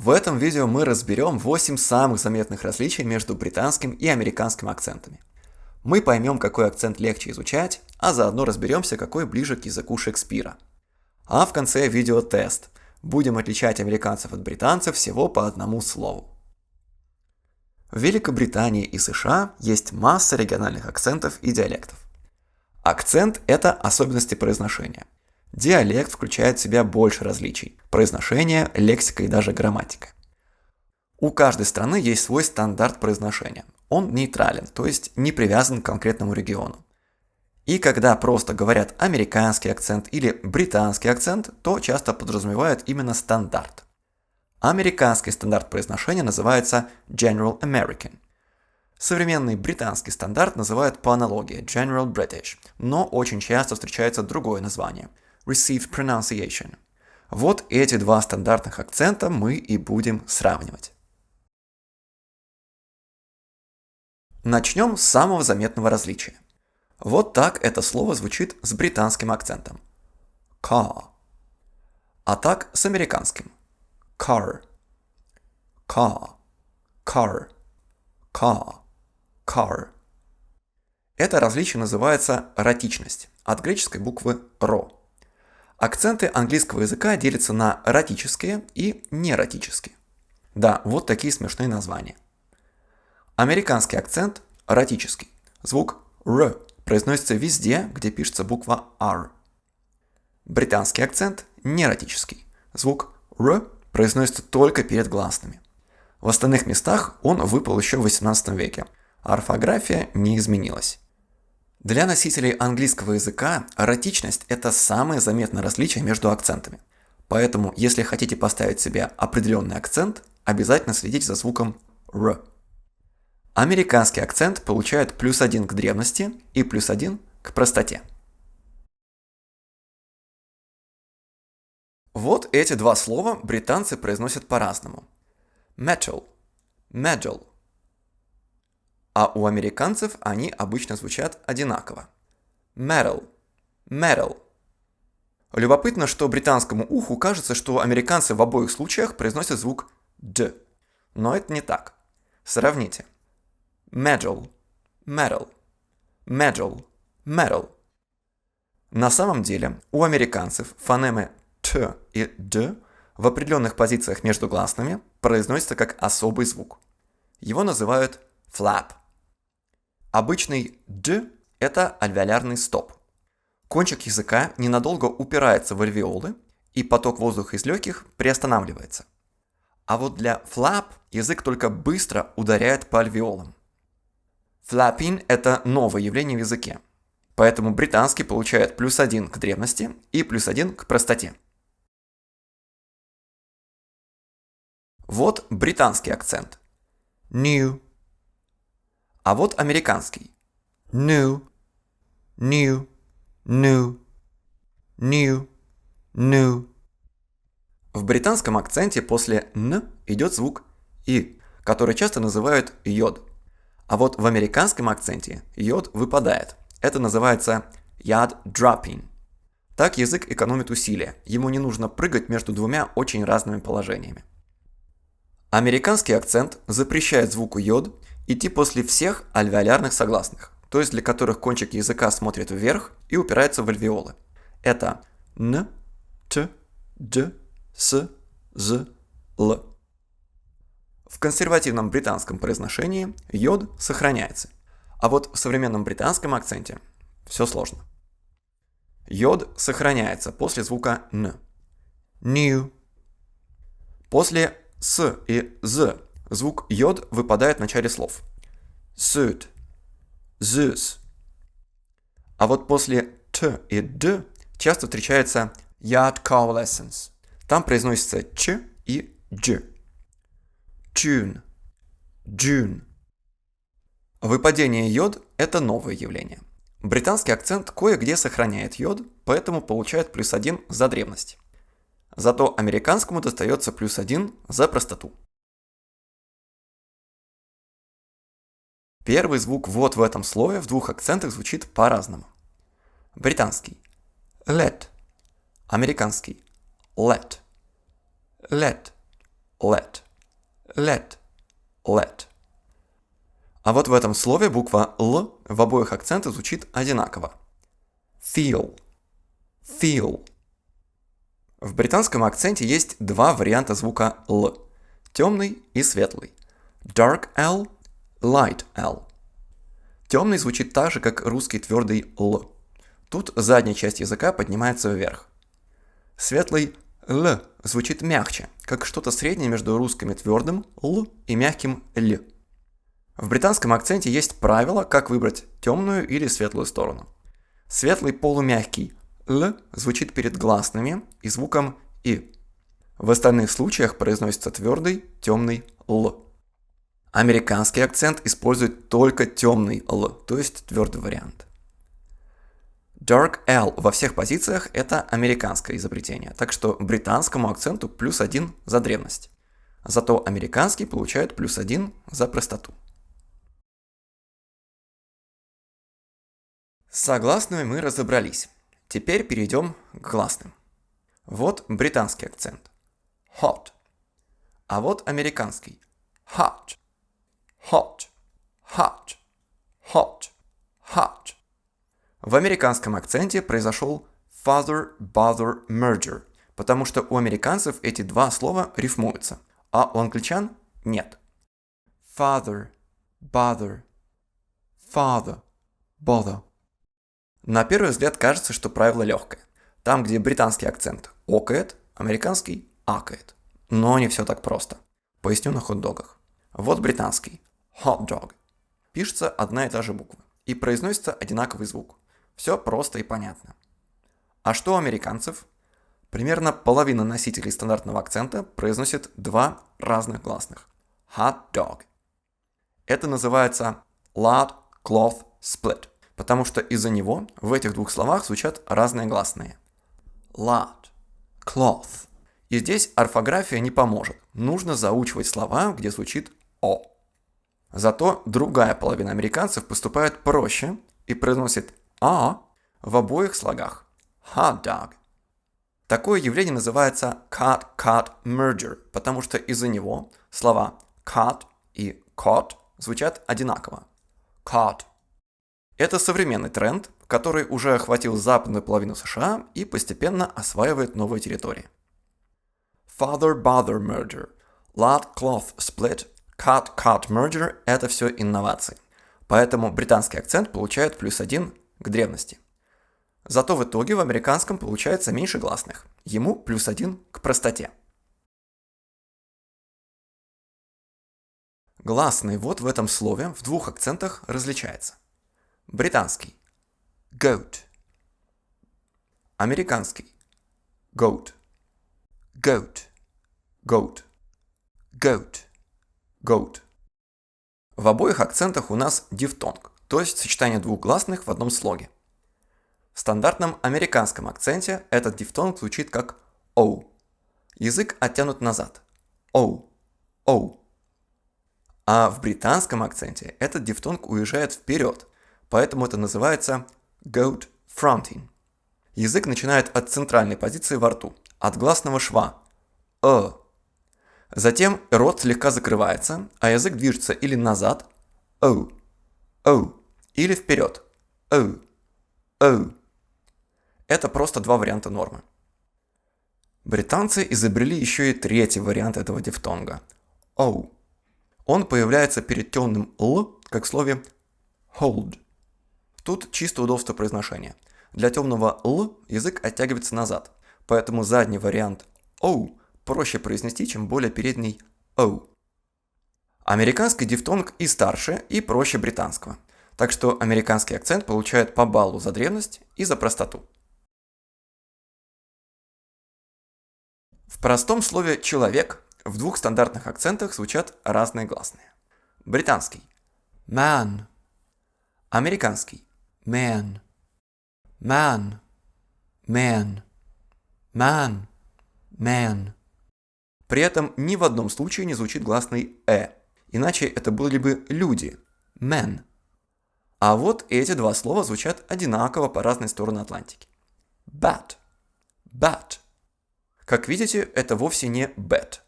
В этом видео мы разберем 8 самых заметных различий между британским и американским акцентами. Мы поймем, какой акцент легче изучать, а заодно разберемся, какой ближе к языку Шекспира. А в конце видео тест. Будем отличать американцев от британцев всего по одному слову. В Великобритании и США есть масса региональных акцентов и диалектов. Акцент – это особенности произношения. Диалект включает в себя больше различий – произношение, лексика и даже грамматика. У каждой страны есть свой стандарт произношения. Он нейтрален, то есть не привязан к конкретному региону. И когда просто говорят американский акцент или британский акцент, то часто подразумевают именно стандарт. Американский стандарт произношения называется General American. Современный британский стандарт называют по аналогии General British, но очень часто встречается другое название – Received Pronunciation. Вот эти два стандартных акцента мы и будем сравнивать. Начнем с самого заметного различия. Вот так это слово звучит с британским акцентом. Car. А так с американским. Car. Car. Car. Car. Car. Это различие называется ротичность, от греческой буквы ро. Акценты английского языка делятся на ротические и неротические. Да, вот такие смешные названия. Американский акцент ротический. Звук р произносится везде, где пишется буква R. Британский акцент неротический. Звук р произносится только перед гласными. В остальных местах он выпал еще в XVIII веке. Орфография не изменилась. Для носителей английского языка ротичность – это самое заметное различие между акцентами. Поэтому, если хотите поставить себе определенный акцент, обязательно следите за звуком «р». Американский акцент получает +1 к древности и +1 к простоте. Вот эти два слова британцы произносят по-разному. Metal, medal. А у американцев они обычно звучат одинаково. Metal, metal. Любопытно, что британскому уху кажется, что американцы в обоих случаях произносят звук «д». Но это не так. Сравните. Medal, metal, medal, metal. На самом деле у американцев фонемы «т» и «д» в определенных позициях между гласными произносятся как особый звук. Его называют flap. Обычный «д» – это альвеолярный стоп. Кончик языка ненадолго упирается в альвеолы, и поток воздуха из легких приостанавливается. А вот для flap язык только быстро ударяет по альвеолам. Flapping – это новое явление в языке. Поэтому британский получает +1 к древности и +1 к простоте. Вот британский акцент. New. А вот американский. New, new, new, new, new. В британском акценте после «н» идет звук «и», который часто называют «йод». А вот в американском акценте «йод» выпадает. Это называется «yard dropping». Так язык экономит усилия, ему не нужно прыгать между двумя очень разными положениями. Американский акцент запрещает звуку «йод» идти после всех альвеолярных согласных, то есть для которых кончик языка смотрит вверх и упирается в альвеолы. Это н, т, д, с, з, л. В консервативном британском произношении йод сохраняется, а вот в современном британском акценте все сложно. Йод сохраняется после звука н. New. После с и з звук йод выпадает в начале слов. Suit, this. А вот после т и д часто встречается yard coalescence. Там произносится ч и дж. Tune, June. Выпадение йод – это новое явление. Британский акцент кое-где сохраняет йод, поэтому получает +1 за древность. Зато американскому достается +1 за простоту. Первый звук вот в этом слове в двух акцентах звучит по-разному. Британский – let, американский – let, let, let, let, let. А вот в этом слове буква Л в обоих акцентах звучит одинаково. Feel, feel. В британском акценте есть два варианта звука Л. Темный и светлый. Dark L, light L. Темный звучит так же, как русский твердый Л. Тут задняя часть языка поднимается вверх. Светлый Л звучит мягче, как что-то среднее между русским твердым Л и мягким Л. В британском акценте есть правило, как выбрать темную или светлую сторону. Светлый полумягкий Л звучит перед гласными и звуком И. В остальных случаях произносится твердый, темный Л. Американский акцент использует только темный Л, то есть твердый вариант. Dark L во всех позициях – это американское изобретение, так что британскому акценту +1 за древность. Зато американский получает +1 за простоту. С согласными мы разобрались. Теперь перейдем к гласным. Вот британский акцент. Hot. А вот американский. Hot. Hot. Hot. Hot. Hot. В американском акценте произошел father-bother merger, потому что у американцев эти два слова рифмуются, а у англичан нет. Father, bother, father, bother. На первый взгляд кажется, что правило легкое. Там, где британский акцент окает, американский акает. Но не все так просто. Поясню на хот-догах. Вот британский. Hot dog. Пишется одна и та же буква. И произносится одинаковый звук. Все просто и понятно. А что у американцев? Примерно половина носителей стандартного акцента произносит два разных гласных. Hot dog. Это называется loud cloth split, потому что из-за него в этих двух словах звучат разные гласные. Loud, cloth. И здесь орфография не поможет. Нужно заучивать слова, где звучит О. Зато другая половина американцев поступает проще и произносит А в обоих слогах. Hot dog. Такое явление называется cut-cut merger, потому что из-за него слова cut и caught звучат одинаково. Caught. Это современный тренд, который уже охватил западную половину США и постепенно осваивает новые территории. Father-bother merger, loud-cloth split, cut-cut merger – это все инновации. Поэтому британский акцент получает +1 к древности. Зато в итоге в американском получается меньше гласных. Ему +1 к простоте. Гласный вот в этом слове в двух акцентах различается. Британский – goat. Американский – goat. Goat. Goat. Goat. Goat. В обоих акцентах у нас дифтонг, то есть сочетание двух гласных в одном слоге. В стандартном американском акценте этот дифтонг звучит как O. Язык оттянут назад. O. O. А в британском акценте этот дифтонг уезжает вперед, поэтому это называется goat fronting. Язык начинает от центральной позиции во рту, от гласного шва Затем рот слегка закрывается, а язык движется или назад O, или вперед O. Это просто два варианта нормы. Британцы изобрели еще и третий вариант этого дифтонга O. Он появляется перед темным Л, как в слове hold. Тут чисто удобство произношения. Для темного Л язык оттягивается назад, поэтому задний вариант O проще произнести, чем более передний O. Американский дифтонг и старше, и проще британского. Так что американский акцент получает по баллу за древность и за простоту. В простом слове «человек» в двух стандартных акцентах звучат разные гласные. Британский – man. Американский – man. Man. Man. Man. Man. При этом ни в одном случае не звучит гласный иначе это были бы люди – men. А вот эти два слова звучат одинаково по разные стороны Атлантики. Bat. Bat. Как видите, это вовсе не bat.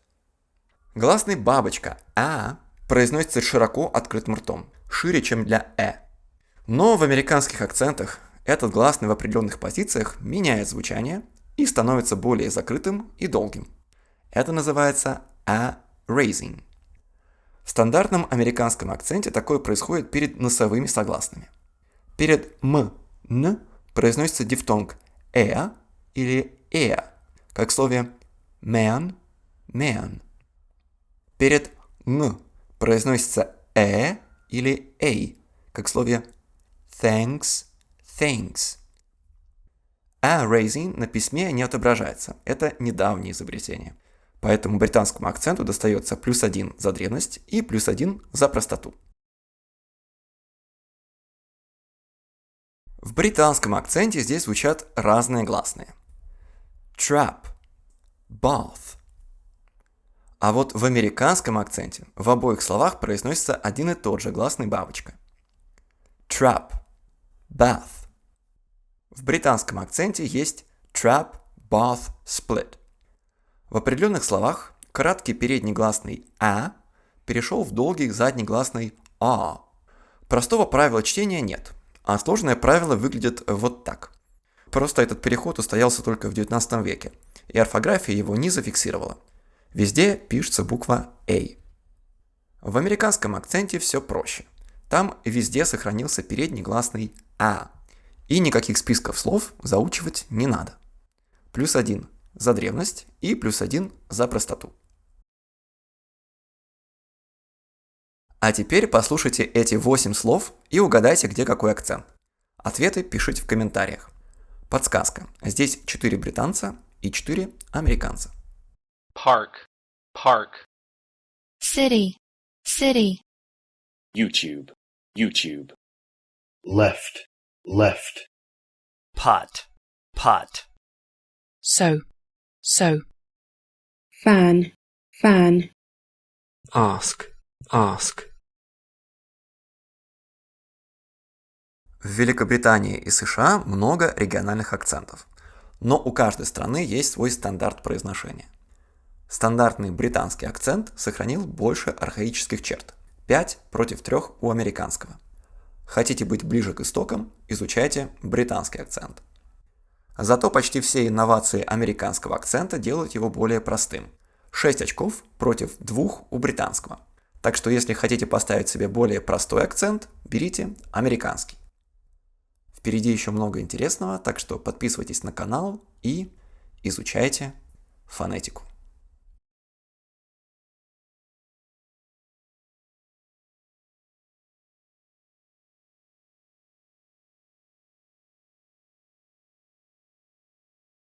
Гласный бабочка «а» произносится широко открытым ртом, шире, чем для «э». Но в американских акцентах этот гласный в определенных позициях меняет звучание и становится более закрытым и долгим. Это называется a-raising. В стандартном американском акценте такое происходит перед носовыми согласными. Перед н произносится дифтонг «э» или «э», как в слове man, man. Перед «н» произносится «э» или «эй», как в слове thanks, thanks. A-raising на письме не отображается. Это недавнее изобретение. Поэтому британскому акценту достается +1 за древность и +1 за простоту. В британском акценте здесь звучат разные гласные. Trap, bath. А вот в американском акценте в обоих словах произносится один и тот же гласный бабочка. Trap, bath. В британском акценте есть trap, bath, split. В определенных словах краткий передний гласный «а» перешел в долгий задний гласный «а». Простого правила чтения нет, а сложное правило выглядит вот так. Просто этот переход устоялся только в 19 веке, и орфография его не зафиксировала. Везде пишется буква «а». В американском акценте все проще. Там везде сохранился передний гласный «а». И никаких списков слов заучивать не надо. +1 за древность и +1 за простоту. А теперь послушайте эти 8 слов и угадайте, где какой акцент. Ответы пишите в комментариях. Подсказка. Здесь 4 британца и 4 американца. Park, park. City, city. YouTube, YouTube. Left, left. Pot, pot. So, so. Fan, fan. Ask, ask. В Великобритании и США много региональных акцентов, но у каждой страны есть свой стандарт произношения. Стандартный британский акцент сохранил больше архаических черт – 5 против 3 у американского. Хотите быть ближе к истокам – изучайте британский акцент. Зато почти все инновации американского акцента делают его более простым. 6 очков против 2 у британского. Так что если хотите поставить себе более простой акцент, берите американский. Впереди еще много интересного, так что подписывайтесь на канал и изучайте фонетику.